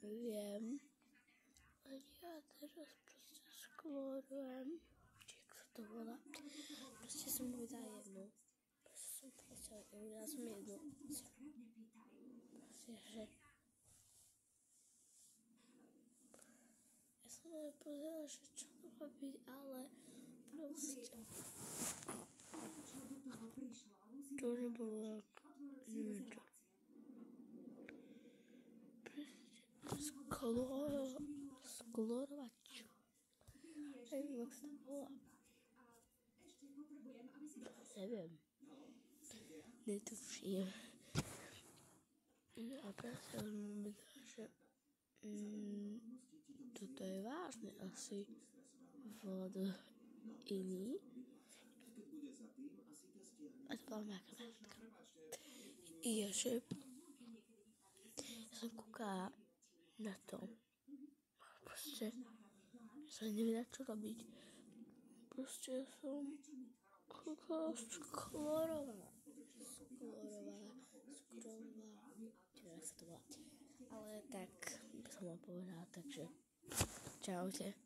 Viem. A ja teraz proste sklorujem. Jak sa to volá? Proste som vydala jednu. Vydala som jednu. Proste, že... Ja som ale pozerala, že čo to robiť, ale proste... To nebolo... Neviem čo. Sklorovať čo? Neviem, jak sa to volá. Neviem. Netuším. A teraz ja som myslela, že toto je vážne asi vod iný. A to bola moja kamarátka. Ja som kúkala na to. Proste som nevedela, čo robiť. Proste som kúkala sklorovala. Neviem, sa to volá. Ale tak by som vám povedala, takže čaute.